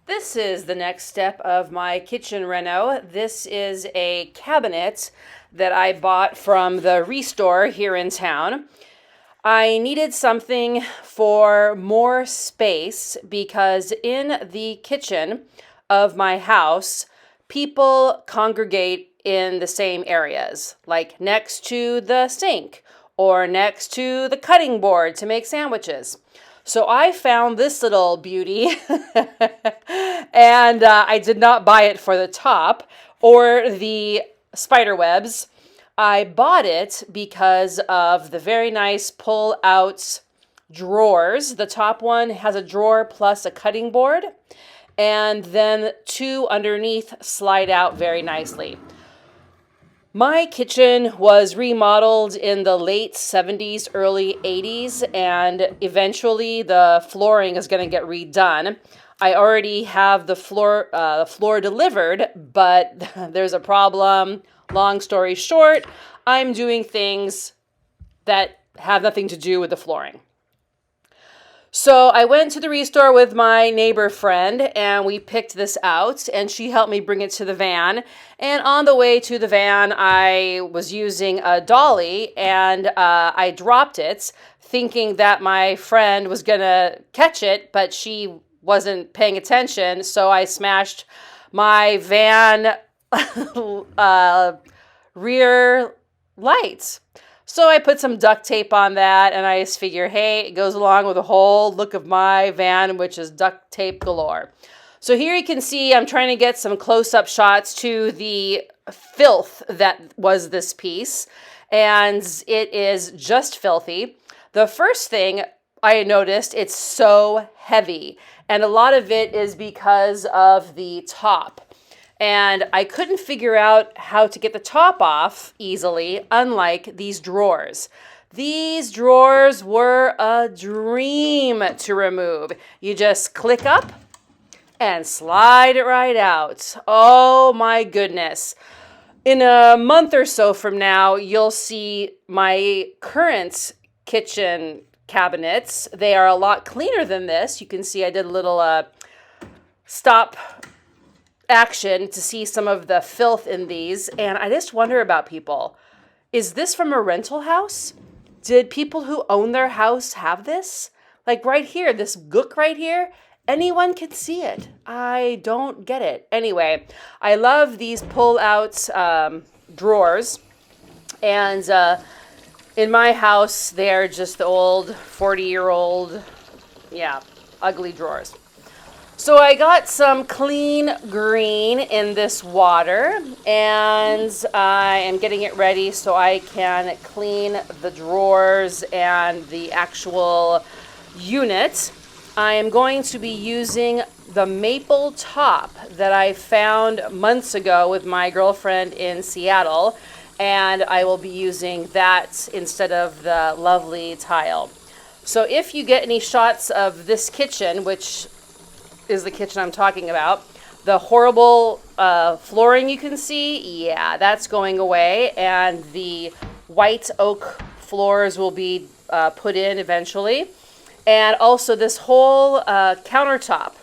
This is the next step of my kitchen reno. This is a cabinet that I bought from the Restore here in town. I needed something for more space because in the kitchen of my house, people congregate in the same areas, like next to the sink or next to the cutting board to make sandwiches. So I found this little beauty and I did not buy it for the top or the spider webs. I bought it because of the very nice pull-out drawers. The top one has a drawer plus a cutting board, and then two underneath slide out very nicely. My kitchen was remodeled in the late 70s, early 80s, and eventually the flooring is going to get redone. I already have the floor delivered, but there's a problem. Long story short, I'm doing things that have nothing to do with the flooring. So I went to the Restore with my neighbor friend and we picked this out and she helped me bring it to the van. And on the way to the van, I was using a dolly and I dropped it thinking that my friend was gonna catch it, but she wasn't paying attention. So I smashed my van rear lights. So I put some duct tape on that and I just figure, hey, it goes along with the whole look of my van, which is duct tape galore. So here you can see I'm trying to get some close-up shots to the filth that was this piece, and it is just filthy. The first thing I noticed, it's so heavy, and a lot of it is because of the top. And I couldn't figure out how to get the top off easily, unlike these drawers. These drawers were a dream to remove. You just click up and slide it right out. Oh my goodness. In a month or so from now, you'll see my current kitchen cabinets. They are a lot cleaner than this. You can see I did a little stop action to see some of the filth in these, and I just wonder about people. Is this from a rental house? Did people who own their house have this? Like right here, this gook right here, anyone can see it. I don't get it. Anyway, I love these pull-out drawers, and in my house, they're just the old 40-year-old, ugly drawers. So I got some clean green in this water, and I am getting it ready so I can clean the drawers and the actual unit. I am going to be using the maple top that I found months ago with my girlfriend in Seattle, and I will be using that instead of the lovely tile. So if you get any shots of this kitchen, which is the kitchen I'm talking about, the horrible flooring you can see, that's going away, and the white oak floors will be put in eventually. And also this whole countertop,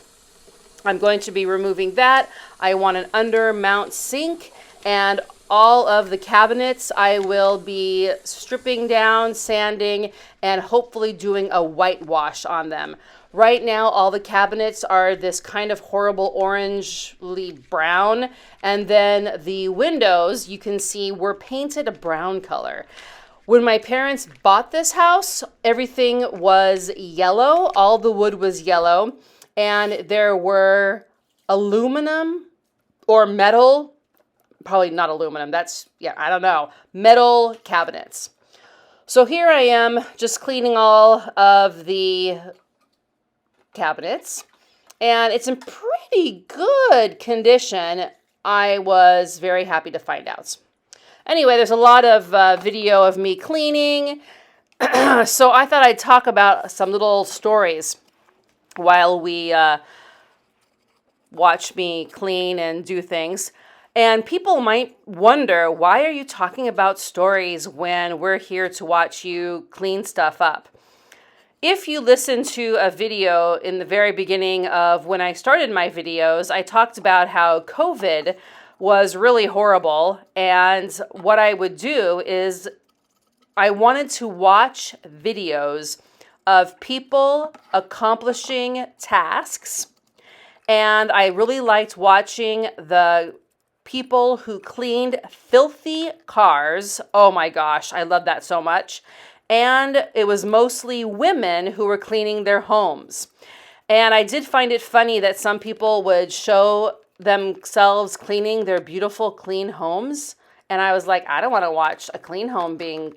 I'm going to be removing that. I want an under mount sink, and all of the cabinets I will be stripping down, sanding, and hopefully doing a whitewash on them. Right now, all the cabinets are this kind of horrible orangey brown, and then the windows, you can see, were painted a brown color. When my parents bought this house, everything was yellow. All the wood was yellow, and there were aluminum or metal, probably not aluminum, I don't know, metal cabinets. So here I am just cleaning all of the cabinets, and it's in pretty good condition. I was very happy to find out. Anyway, there's a lot of video of me cleaning, so I thought I'd talk about some little stories while we watch me clean and do things. And people might wonder, why are you talking about stories when we're here to watch you clean stuff up? if you listen to a video in the very beginning of when I started my videos, I talked about how COVID was really horrible. And what I would do is I wanted to watch videos of people accomplishing tasks. And I really liked watching the people who cleaned filthy cars. Oh my gosh, I love that so much. And it was mostly women who were cleaning their homes. And I did find it funny that some people would show themselves cleaning their beautiful, clean homes. And I was like, I don't want to watch a clean home being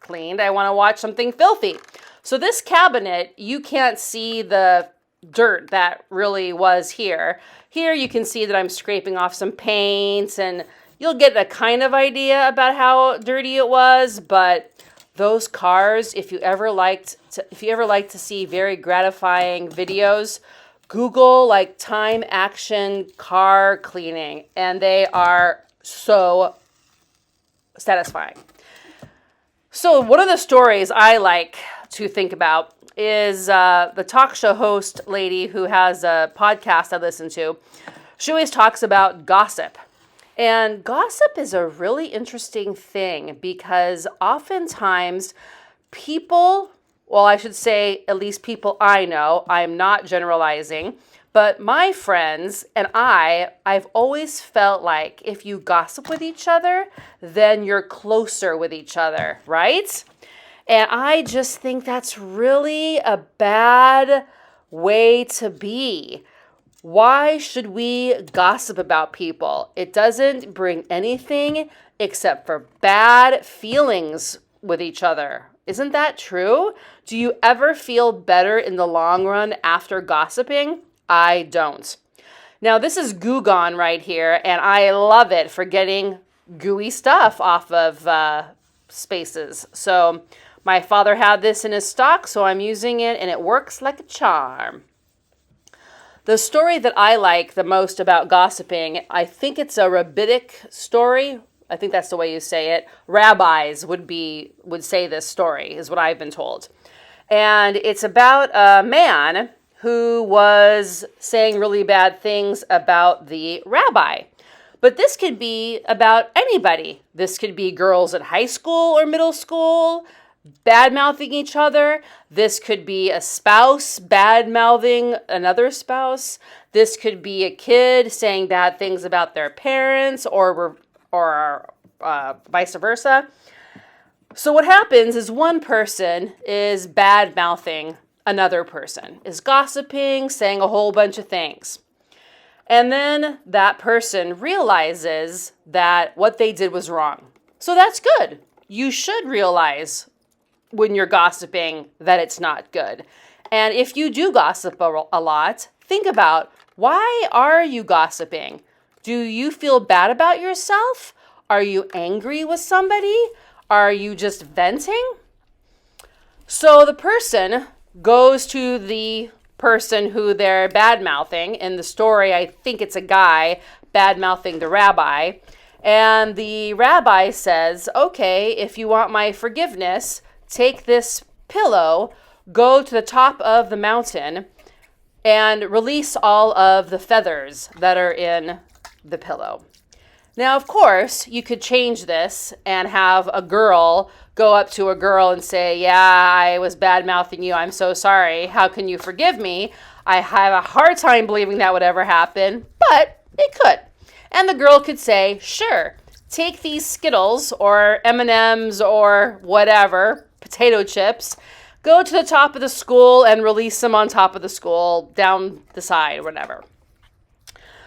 cleaned. I want to watch something filthy. So this cabinet, you can't see the dirt that really was here. Here you can see that I'm scraping off some paint, and you'll get a kind of idea about how dirty it was. But those cars, if you ever like to see very gratifying videos, Google like time action car cleaning, and they are so satisfying. So one of the stories I like to think about is the talk show host lady who has a podcast I listen to. She always talks about gossip. And gossip is a really interesting thing because oftentimes people, well, I should say at least people I know, I'm not generalizing, but my friends and I've always felt like if you gossip with each other, then you're closer with each other, right? And I just think that's really a bad way to be. Why should we gossip about people? It doesn't bring anything except for bad feelings with each other. Isn't that true? Do you ever feel better in the long run after gossiping? I don't. Now, this is Goo Gone right here, and I love it for getting gooey stuff off of spaces. So my father had this in his stock, so I'm using it, and it works like a charm. The story that I like the most about gossiping, I think it's a rabbinic story. I think that's the way you say it. Rabbis would say this story, is what I've been told. And it's about a man who was saying really bad things about the rabbi. But this could be about anybody. This could be girls at high school or middle school bad-mouthing each other. This could be a spouse bad-mouthing another spouse. This could be a kid saying bad things about their parents or vice versa. So what happens is one person is bad-mouthing another person, is gossiping, saying a whole bunch of things. And then that person realizes that what they did was wrong. So that's good. You should realize when you're gossiping that it's not good. And if you do gossip a lot, think about, why are you gossiping? Do you feel bad about yourself? Are you angry with somebody? Are you just venting? So the person goes to the person who they're bad-mouthing. In the story, I think it's a guy bad-mouthing the rabbi. And the rabbi says, okay, if you want my forgiveness, take this pillow, go to the top of the mountain, and release all of the feathers that are in the pillow. Now, of course, you could change this and have a girl go up to a girl and say, yeah, I was bad-mouthing you. I'm so sorry. How can you forgive me? I have a hard time believing that would ever happen, but it could. And the girl could say, sure, take these Skittles or M&Ms or whatever, potato chips, go to the top of the school and release them on top of the school, down the side, whatever.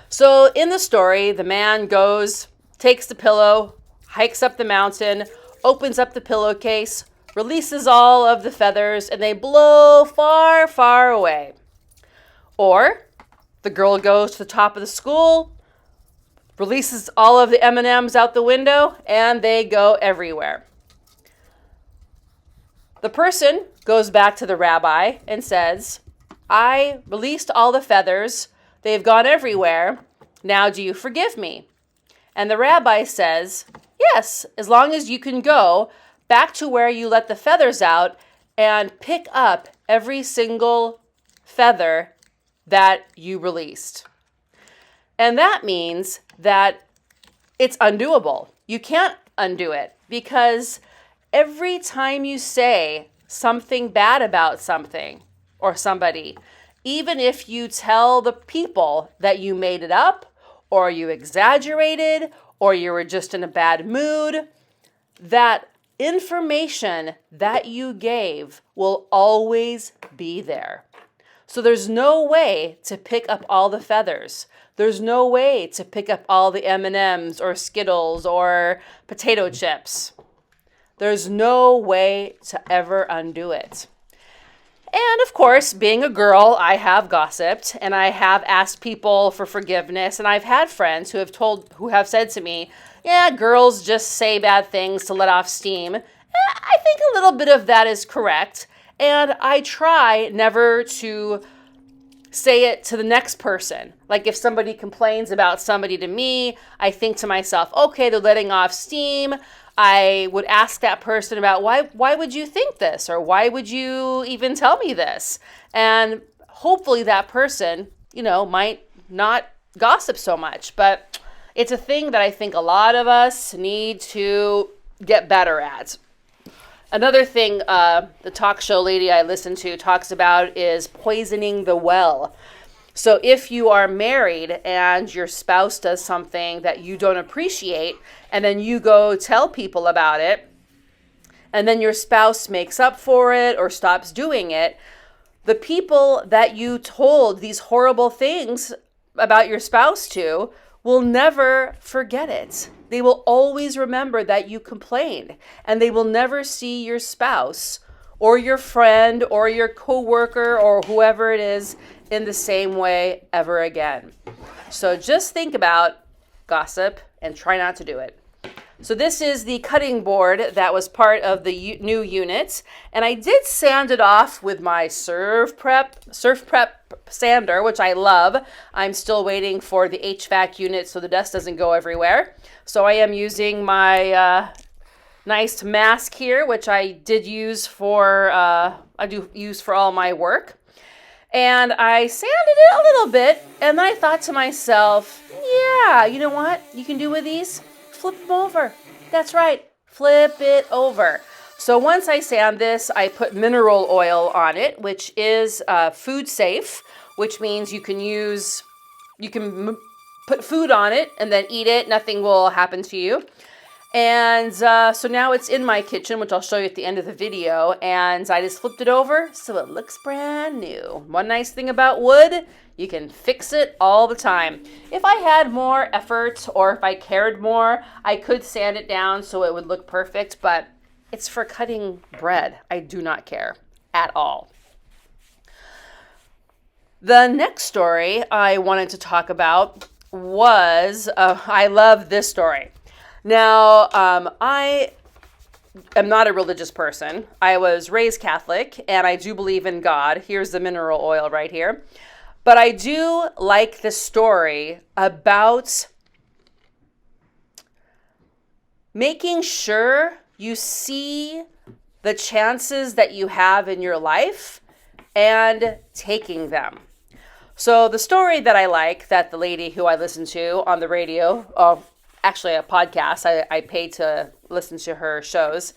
So in the story, the man goes, takes the pillow, hikes up the mountain, opens up the pillowcase, releases all of the feathers, and they blow far, far away. Or the girl goes to the top of the school, releases all of the M&Ms out the window, and they go everywhere. The person goes back to the rabbi and says, I released all the feathers. They've gone everywhere. Now do you forgive me? And the rabbi says, yes, as long as you can go back to where you let the feathers out and pick up every single feather that you released. And that means that it's undoable. You can't undo it because every time you say something bad about something or somebody, even if you tell the people that you made it up or you exaggerated or you were just in a bad mood, that information that you gave will always be there. So there's no way to pick up all the feathers. There's no way to pick up all the M&Ms or Skittles or potato chips. There's no way to ever undo it. And of course, being a girl, I have gossiped and I have asked people for forgiveness, and I've had friends who have said to me, yeah, girls just say bad things to let off steam. I think a little bit of that is correct. And I try never to say it to the next person. Like if somebody complains about somebody to me, I think to myself, okay, they're letting off steam. I would ask that person about why would you think this? Or why would you even tell me this? And hopefully that person, might not gossip so much. But it's a thing that I think a lot of us need to get better at. Another thing the talk show lady I listen to talks about is poisoning the well. So if you are married and your spouse does something that you don't appreciate, and then you go tell people about it, and then your spouse makes up for it or stops doing it, the people that you told these horrible things about your spouse to will never forget it. They will always remember that you complained, and they will never see your spouse or your friend or your coworker or whoever it is in the same way ever again. So just think about gossip and try not to do it. So this is the cutting board that was part of the new unit, and I did sand it off with my Surf Prep sander, which I love. I'm still waiting for the HVAC unit so the dust doesn't go everywhere. So I am using my nice mask here, which I did use for all my work. And I sanded it a little bit, and then I thought to myself, yeah, you know what you can do with these? Flip them over. That's right, flip it over. So once I sand this, I put mineral oil on it, which is food safe, which means you can put food on it and then eat it. Nothing will happen to you. And so now it's in my kitchen, which I'll show you at the end of the video. And I just flipped it over so it looks brand new. One nice thing about wood, you can fix it all the time. If I had more effort or if I cared more, I could sand it down so it would look perfect. But it's for cutting bread. I do not care at all. The next story I wanted to talk about was, I love this story. Now, I am not a religious person. I was raised Catholic, and I do believe in God. Here's the mineral oil right here. But I do like this story about making sure you see the chances that you have in your life and taking them. So the story that I like, that the lady who I listen to on the radio, actually a podcast, I pay to listen to her shows.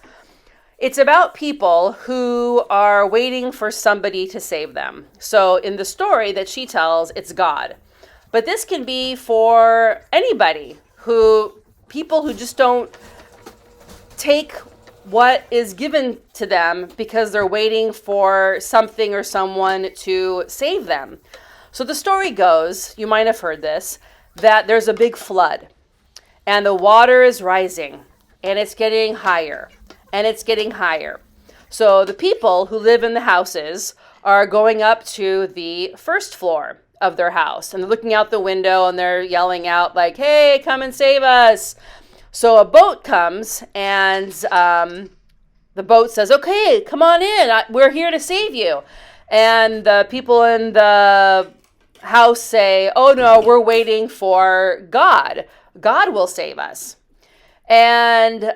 It's about people who are waiting for somebody to save them. So in the story that she tells, it's God. But this can be for anybody, people who just don't take what is given to them because they're waiting for something or someone to save them. So the story goes, you might have heard this, that there's a big flood. And the water is rising, and it's getting higher, and it's getting higher. So the people who live in the houses are going up to the first floor of their house, and they're looking out the window, and they're yelling out like, hey, come and save us. So a boat comes, and the boat says, okay, come on in. We're here to save you. And the people in the house say, oh, no, we're waiting for God. God will save us. And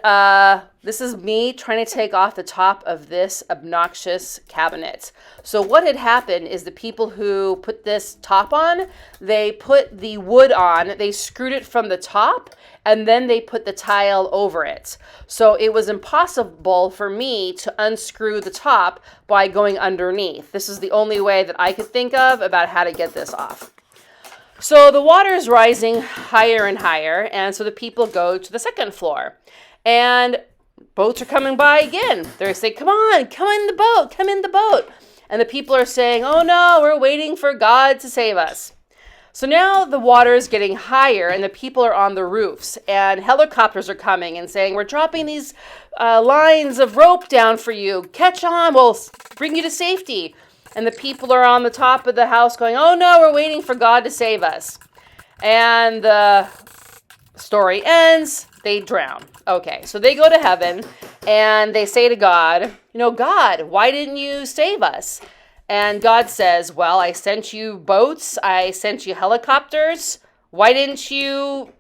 this is me trying to take off the top of this obnoxious cabinet. So what had happened is the people who put this top on, they put the wood on, they screwed it from the top, and then they put the tile over it. So it was impossible for me to unscrew the top by going underneath. This is the only way that I could think of about how to get this off. So the water is rising higher and higher, and so the people go to the second floor. And boats are coming by again. They're saying, come on, come in the boat, come in the boat. And the people are saying, oh no, we're waiting for God to save us. So now the water is getting higher, and the people are on the roofs, and helicopters are coming and saying, we're dropping these lines of rope down for you. Catch on, we'll bring you to safety. And the people are on the top of the house going, oh no, we're waiting for God to save us. And the story ends, they drown. Okay, so they go to heaven and they say to God, God, why didn't you save us? And God says, well, I sent you boats, I sent you helicopters. Why didn't you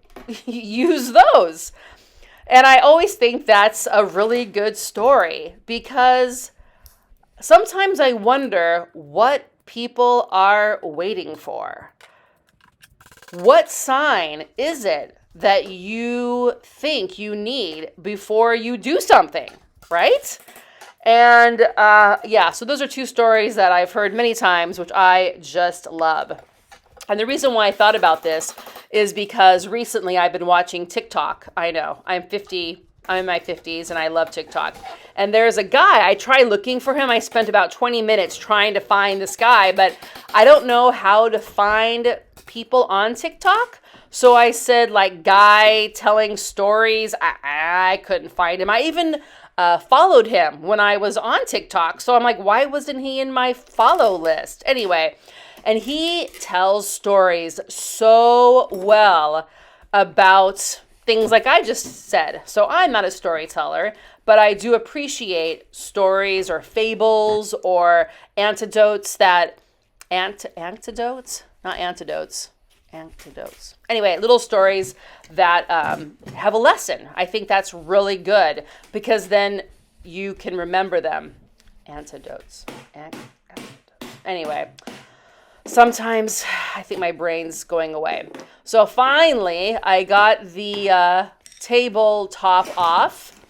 use those? And I always think that's a really good story, because sometimes I wonder what people are waiting for. What sign is it that you think you need before you do something, right? And so those are two stories that I've heard many times, which I just love. And the reason why I thought about this is because recently I've been watching TikTok. I know, I'm in my 50s and I love TikTok. And there's a guy, I tried looking for him. I spent about 20 minutes trying to find this guy, but I don't know how to find people on TikTok. So I said, guy telling stories. I couldn't find him. I even followed him when I was on TikTok. So I'm like, why wasn't he in my follow list? Anyway, and he tells stories so well about things like I just said. So I'm not a storyteller, but I do appreciate stories or fables or antidotes that, antidotes? Not antidotes. Antidotes. Anyway, little stories that have a lesson. I think that's really good, because then you can remember them. Antidotes. Anyway, sometimes I think my brain's going away. So finally, I got the tabletop off,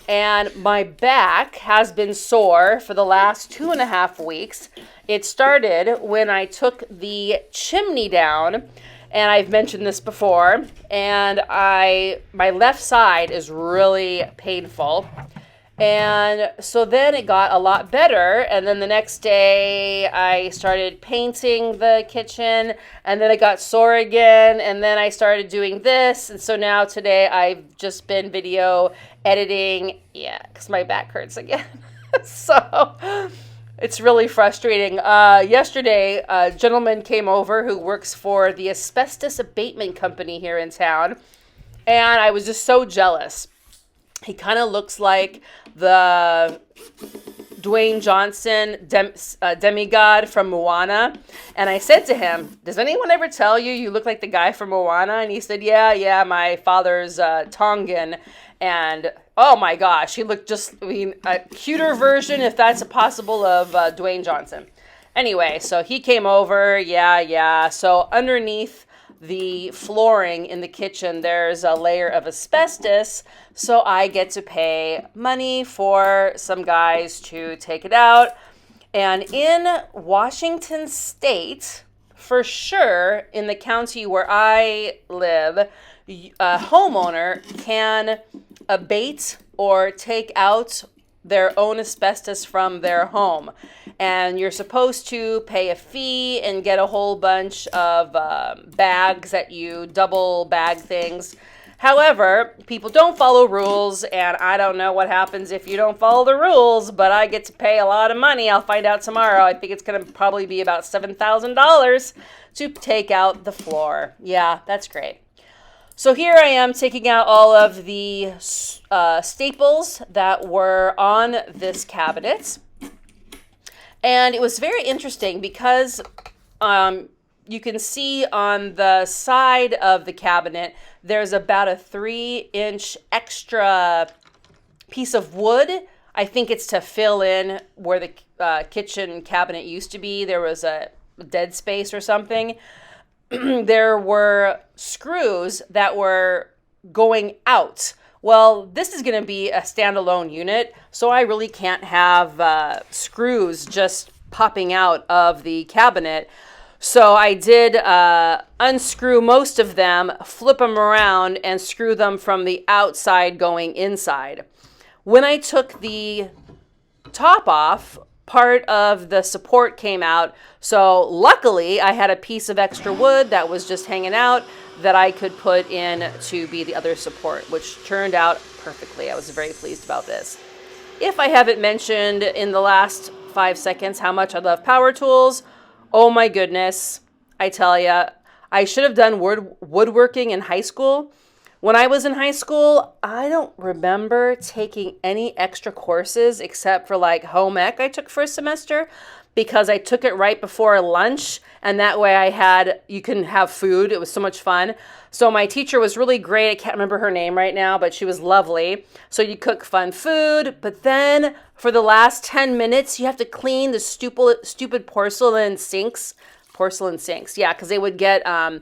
and my back has been sore for the last 2.5 weeks. It started when I took the chimney down, and I've mentioned this before, and my left side is really painful. And so then it got a lot better, and then the next day I started painting the kitchen, and then it got sore again, and then I started doing this, and so now today I've just been video editing, because my back hurts again. So it's really frustrating. Yesterday, a gentleman came over who works for the asbestos abatement company here in town, and I was just so jealous. He kind of looks like the Dwayne Johnson demigod from Moana. And I said to him, does anyone ever tell you look like the guy from Moana? And he said, yeah, my father's Tongan. And oh my gosh, he looked a cuter version, if that's possible, of Dwayne Johnson. Anyway, so he came over, So underneath the flooring in the kitchen, there's a layer of asbestos, so I get to pay money for some guys to take it out. And in Washington State, for sure, in the county where I live, a homeowner can abate or take out their own asbestos from their home. And you're supposed to pay a fee and get a whole bunch of bags that you double bag things. However, people don't follow rules, and I don't know what happens if you don't follow the rules, but I get to pay a lot of money. I'll find out tomorrow. I think it's going to probably be about $7,000 to take out the floor. Yeah, that's great. So here I am taking out all of the staples that were on this cabinet. And it was very interesting because you can see on the side of the cabinet, there's about a 3-inch extra piece of wood. I think it's to fill in where the kitchen cabinet used to be. There was a dead space or something. There were screws that were going out. Well, this is going to be a standalone unit, so I really can't have screws just popping out of the cabinet. So I did unscrew most of them, flip them around, and screw them from the outside going inside. When I took the top off, part of the support came out. So luckily, I had a piece of extra wood that was just hanging out that I could put in to be the other support, which turned out perfectly. I was very pleased about this. If I haven't mentioned in the last 5 seconds how much I love power tools, oh my goodness, I tell ya, I should have done woodworking in high school. When I was in high school, I don't remember taking any extra courses except for like home ec I took for a semester because I took it right before lunch, and that way you can have food. It was so much fun. So my teacher was really great. I can't remember her name right now, but she was lovely. So you cook fun food, but then for the last 10 minutes, you have to clean the stupid porcelain sinks. Porcelain sinks, yeah, because they would get a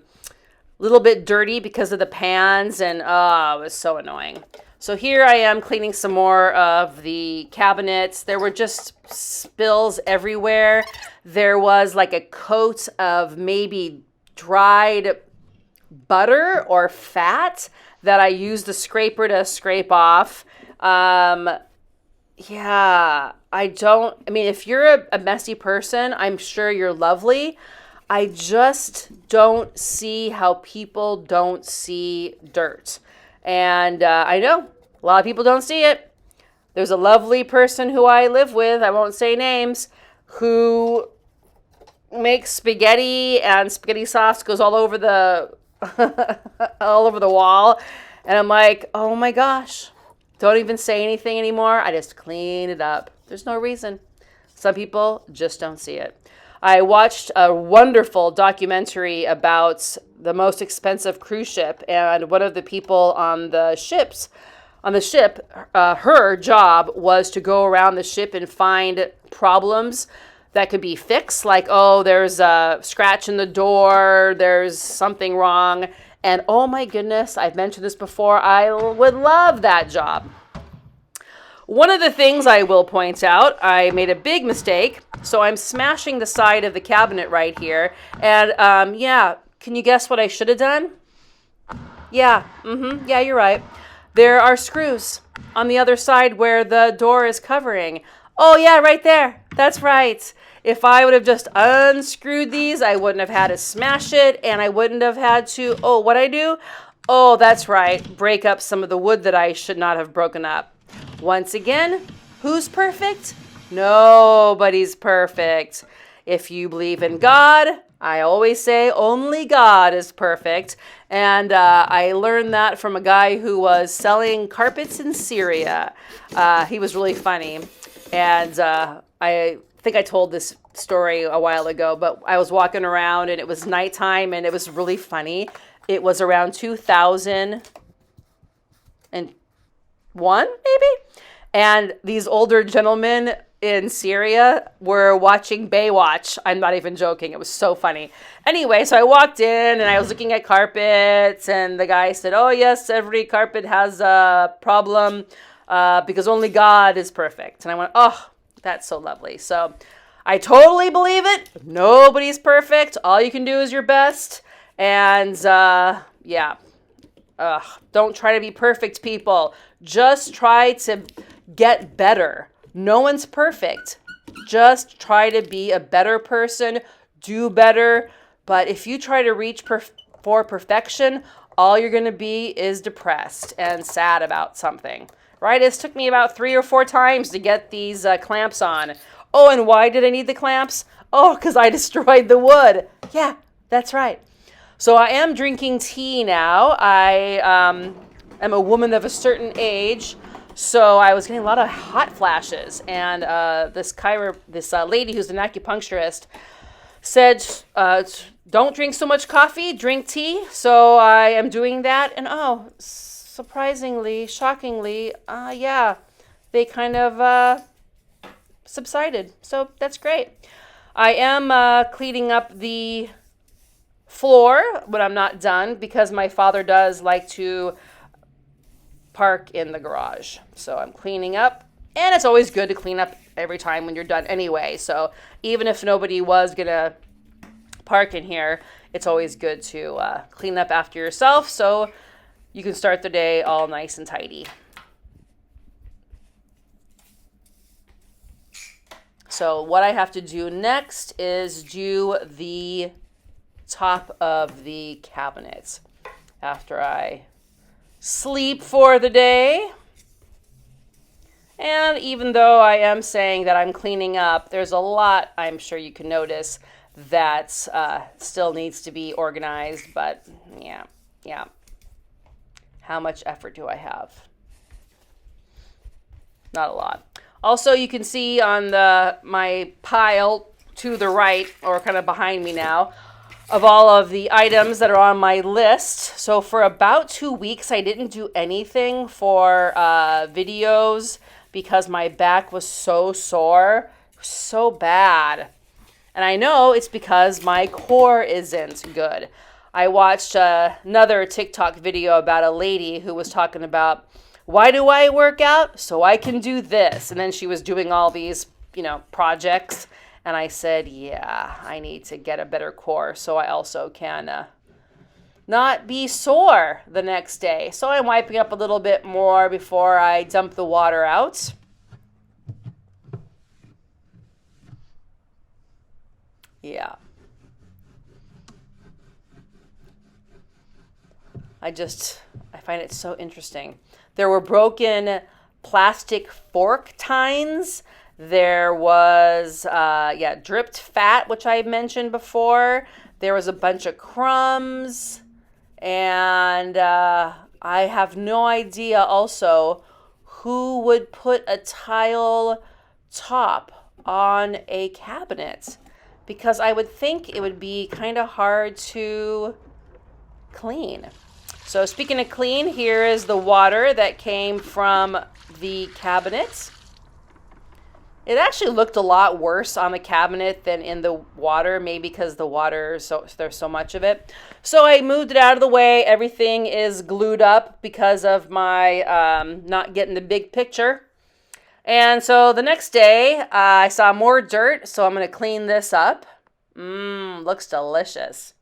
little bit dirty because of the pans, and it was so annoying. So here I am cleaning some more of the cabinets. There were just spills everywhere. There was like a coat of maybe dried butter or fat that I used the scraper to scrape off. If you're a messy person, I'm sure you're lovely. I just don't see how people don't see dirt. And I know a lot of people don't see it. There's a lovely person who I live with, I won't say names, who makes spaghetti, and spaghetti sauce goes all over the all over the wall. And I'm like, oh my gosh, don't even say anything anymore. I just clean it up. There's no reason. Some people just don't see it. I watched a wonderful documentary about the most expensive cruise ship, and one of the people on the ship, her job was to go around the ship and find problems that could be fixed, like, oh, there's a scratch in the door, there's something wrong, and oh my goodness, I've mentioned this before, I would love that job. One of the things I will point out, I made a big mistake. So I'm smashing the side of the cabinet right here. And can you guess what I should have done? Yeah, you're right. There are screws on the other side where the door is covering. Oh yeah, right there. That's right. If I would have just unscrewed these, I wouldn't have had to smash it, and I wouldn't have had to, what'd I do? Oh, that's right. Break up some of the wood that I should not have broken up. Once again, who's perfect? Nobody's perfect. If you believe in God, I always say only God is perfect. And I learned that from a guy who was selling carpets in Syria. He was really funny. And I think I told this story a while ago, but I was walking around and it was nighttime and it was really funny. It was around 2001, maybe? And these older gentlemen in Syria were watching Baywatch. I'm not even joking. It was so funny. Anyway, so I walked in and I was looking at carpets, and the guy said, oh yes, every carpet has a problem because only God is perfect. And I went, oh, that's so lovely. So I totally believe it. Nobody's perfect. All you can do is your best. And don't try to be perfect, people. Just try to get better. No one's perfect. Just try to be a better person, do better. But if you try to reach for perfection, all you're going to be is depressed and sad about something. Right? It took me about 3 or 4 times to get these clamps on. Oh, and why did I need the clamps? Oh, because I destroyed the wood. Yeah, that's right. So I am drinking tea now. I am a woman of a certain age. So I was getting a lot of hot flashes, and this lady who's an acupuncturist said don't drink so much coffee, drink tea. So I am doing that. And oh, surprisingly, shockingly, yeah, they kind of subsided. So that's great. I am cleaning up the floor when I'm not done because my father does like to park in the garage. So I'm cleaning up, and it's always good to clean up every time when you're done anyway. So even if nobody was going to park in here, it's always good to clean up after yourself so you can start the day all nice and tidy. So what I have to do next is do the top of the cabinet after I sleep for the day. And even though I am saying that I'm cleaning up, there's a lot I'm sure you can notice that still needs to be organized. But yeah. How much effort do I have? Not a lot. Also, you can see on my pile to the right, or kind of behind me now, of all of the items that are on my list. So for about 2 weeks, I didn't do anything for videos because my back was so sore, so bad. And I know it's because my core isn't good. I watched another TikTok video about a lady who was talking about, why do I work out? So I can do this. And then she was doing all these, projects. And I said, yeah, I need to get a better core so I also can not be sore the next day. So I'm wiping up a little bit more before I dump the water out. Yeah. I find it so interesting. There were broken plastic fork tines. There was, dripped fat, which I mentioned before. There was a bunch of crumbs. And I have no idea also who would put a tile top on a cabinet, because I would think it would be kind of hard to clean. So speaking of clean, here is the water that came from the cabinet. It actually looked a lot worse on the cabinet than in the water, maybe because the water, there's so much of it. So I moved it out of the way. Everything is glued up because of my not getting the big picture. And so the next day, I saw more dirt, so I'm going to clean this up. Looks delicious.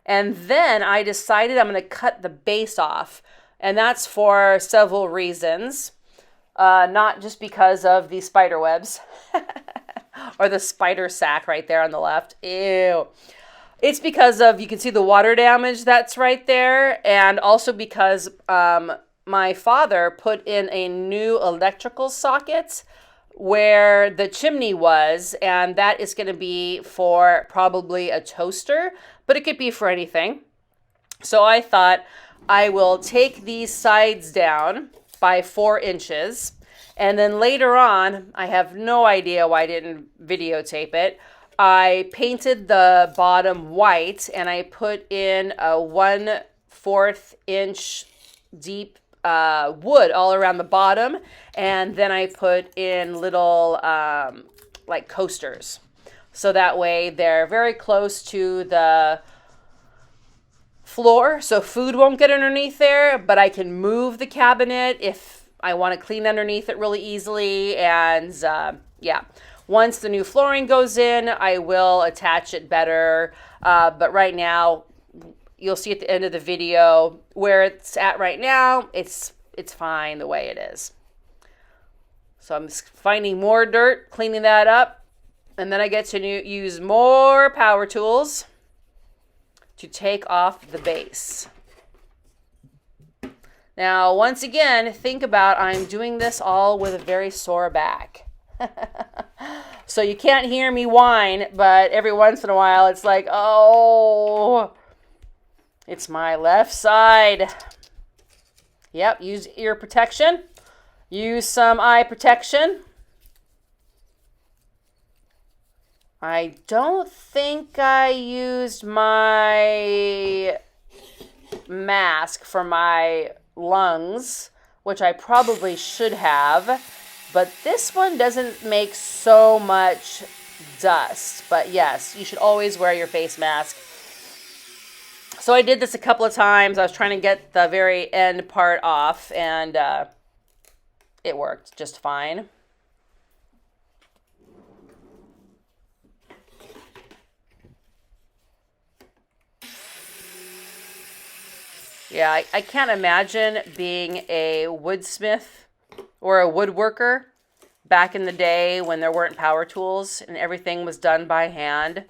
And then I decided I'm going to cut the base off, and that's for several reasons. Not just because of the spider webs or the spider sack right there on the left. Ew. It's because of, you can see the water damage that's right there. And also because my father put in a new electrical socket where the chimney was. And that is going to be for probably a toaster, but it could be for anything. So I thought I will take these sides down by 4 inches. And then later on, I have no idea why I didn't videotape it. I painted the bottom white and I put in a 1/4 inch deep wood all around the bottom. And then I put in little like coasters. So that way they're very close to the floor, so food won't get underneath there, but I can move the cabinet if I want to clean underneath it really easily. And once the new flooring goes in, I will attach it better. But right now, you'll see at the end of the video where it's at right now. It's fine the way it is. So I'm finding more dirt, cleaning that up, and then I get to use more power tools to take off the base. Now, once again, think about I'm doing this all with a very sore back. So you can't hear me whine, but every once in a while it's like, oh, it's my left side. Yep, use ear protection. Use some eye protection. I don't think I used my mask for my lungs, which I probably should have, but this one doesn't make so much dust. But yes, you should always wear your face mask. So I did this a couple of times. I was trying to get the very end part off, and it worked just fine. Yeah, I can't imagine being a woodsmith or a woodworker back in the day when there weren't power tools and everything was done by hand.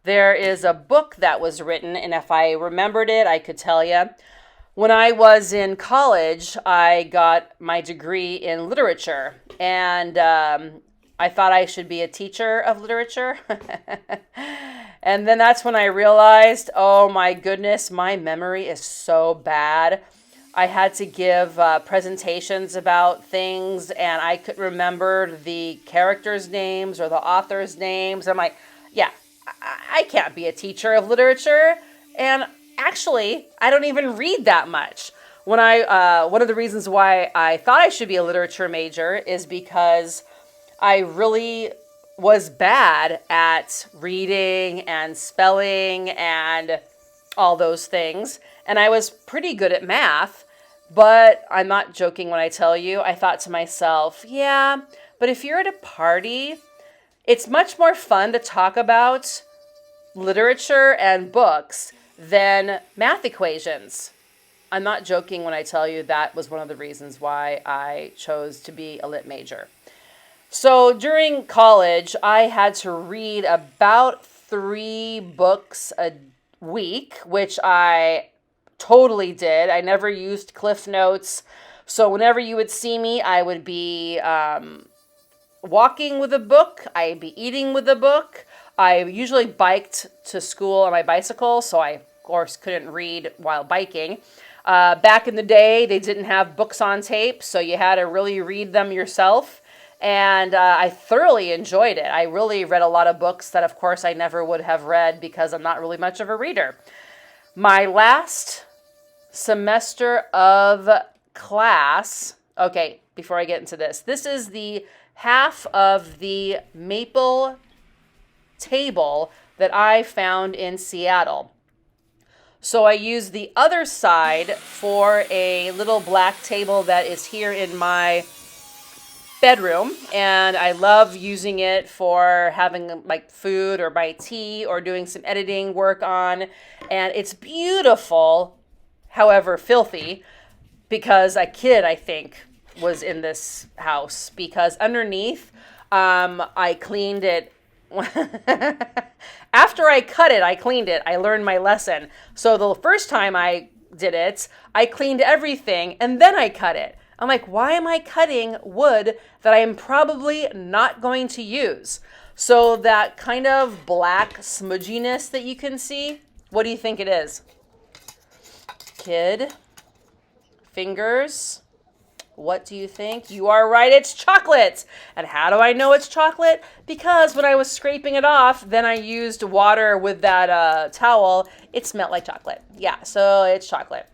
There is a book that was written, and if I remembered it, I could tell you. When I was in college, I got my degree in literature, and I thought I should be a teacher of literature. And then that's when I realized, oh my goodness, my memory is so bad. I had to give presentations about things, and I couldn't remember the characters' names or the authors' names. I'm like, yeah, I can't be a teacher of literature. And actually, I don't even read that much. One of the reasons why I thought I should be a literature major is because I really was bad at reading and spelling and all those things. And I was pretty good at math, but I'm not joking when I tell you, I thought to myself, yeah, but if you're at a party, it's much more fun to talk about literature and books than math equations. I'm not joking when I tell you that was one of the reasons why I chose to be a lit major. So during college, I had to read about 3 books a week, which I totally did. I never used Cliff Notes. So whenever you would see me, I would be walking with a book. I'd be eating with a book. I usually biked to school on my bicycle, so I, of course, couldn't read while biking. Back in the day, they didn't have books on tape, so you had to really read them yourself. And I thoroughly enjoyed it. I really read a lot of books that, of course, I never would have read because I'm not really much of a reader. My last semester of class, okay, before I get into this, this is the half of the maple table that I found in Seattle. So I used the other side for a little black table that is here in my bedroom, and I love using it for having like food or my tea or doing some editing work on, and it's beautiful, however filthy, because a kid, I think, was in this house, because underneath I cleaned it. After I cut it, I cleaned it. I learned my lesson. So the first time I did it, I cleaned everything and then I cut it. I'm like, why am I cutting wood that I am probably not going to use? So that kind of black smudginess that you can see, what do you think it is? Kid, fingers, what do you think? You are right, it's chocolate. And how do I know it's chocolate? Because when I was scraping it off, then I used water with that towel. It smelled like chocolate. Yeah, so it's chocolate.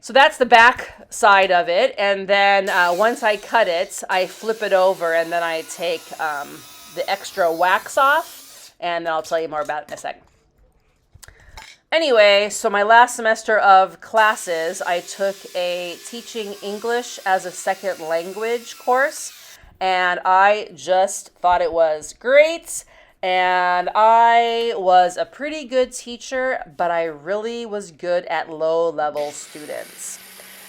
So that's the back side of it. And then once I cut it, I flip it over and then I take the extra wax off. And then I'll tell you more about it in a second. Anyway, so my last semester of classes, I took a teaching English as a second language course. And I just thought it was great. And I was a pretty good teacher, but I really was good at low-level students.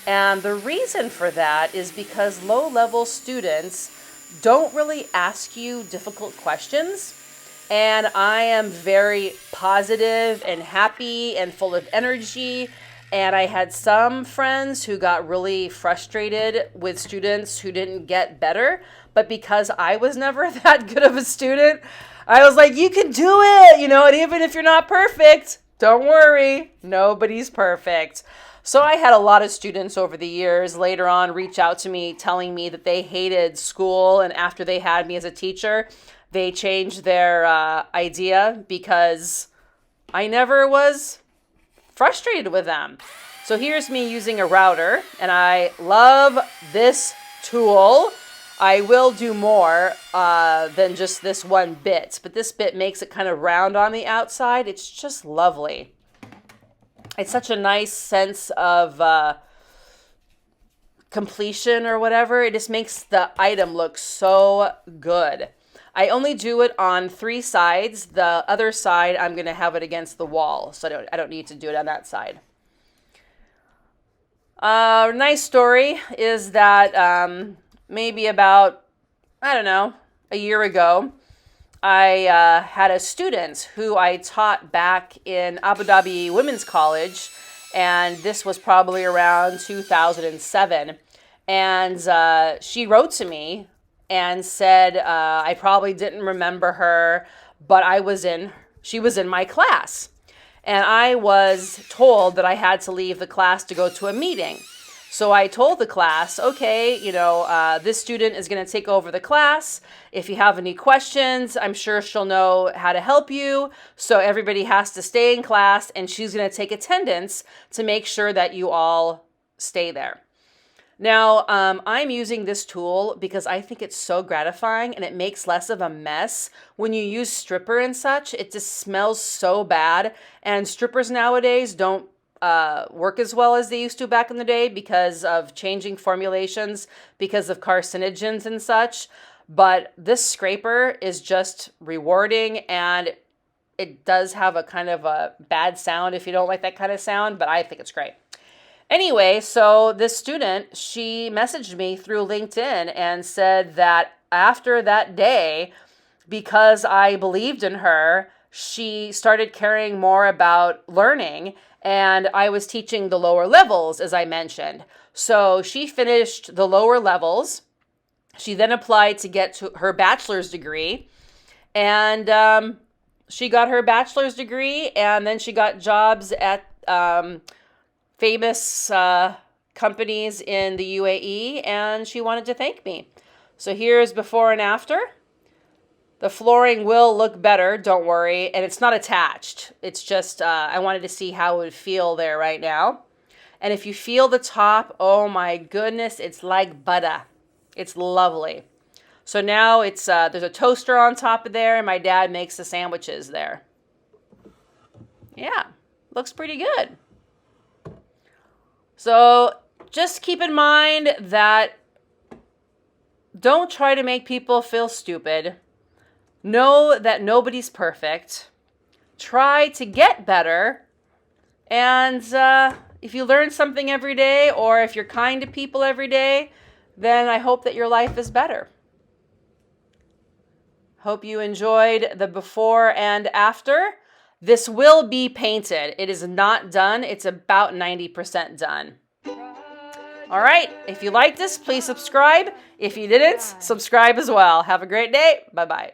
And the reason for that is because low-level students don't really ask you difficult questions. And I am very positive and happy and full of energy. And I had some friends who got really frustrated with students who didn't get better. But because I was never that good of a student, I was like, you can do it, and even if you're not perfect, don't worry, nobody's perfect. So I had a lot of students over the years later on reach out to me telling me that they hated school, and after they had me as a teacher, they changed their idea because I never was frustrated with them. So here's me using a router, and I love this tool. I will do more than just this one bit, but this bit makes it kind of round on the outside. It's just lovely. It's such a nice sense of completion or whatever. It just makes the item look so good. I only do it on 3 sides. The other side, I'm going to have it against the wall, so I don't need to do it on that side. Nice story is that maybe about, I don't know, a year ago, I had a student who I taught back in Abu Dhabi Women's College, and this was probably around 2007. And she wrote to me and said, I probably didn't remember her, but she was in my class. And I was told that I had to leave the class to go to a meeting. So I told the class, okay, this student is going to take over the class. If you have any questions, I'm sure she'll know how to help you. So everybody has to stay in class, and she's going to take attendance to make sure that you all stay there. Now, I'm using this tool because I think it's so gratifying and it makes less of a mess. When you use stripper and such, it just smells so bad. And strippers nowadays don't work as well as they used to back in the day because of changing formulations, because of carcinogens and such. But this scraper is just rewarding, and it does have a kind of a bad sound if you don't like that kind of sound, but I think it's great. Anyway, so this student, she messaged me through LinkedIn and said that after that day, because I believed in her, she started caring more about learning, and I was teaching the lower levels, as I mentioned. So she finished the lower levels. She then applied to get to her bachelor's degree, and she got her bachelor's degree, and then she got jobs at famous companies in the UAE, and she wanted to thank me. So here's before and after. The flooring will look better, don't worry, and it's not attached. It's just, I wanted to see how it would feel there right now. And if you feel the top, oh my goodness, it's like butter. It's lovely. So now it's there's a toaster on top of there, and my dad makes the sandwiches there. Yeah, looks pretty good. So just keep in mind that don't try to make people feel stupid. Know that nobody's perfect. Try to get better. And if you learn something every day, or if you're kind to people every day, then I hope that your life is better. Hope you enjoyed the before and after. This will be painted. It is not done. It's about 90% done. All right. If you liked this, please subscribe. If you didn't, subscribe as well. Have a great day. Bye-bye.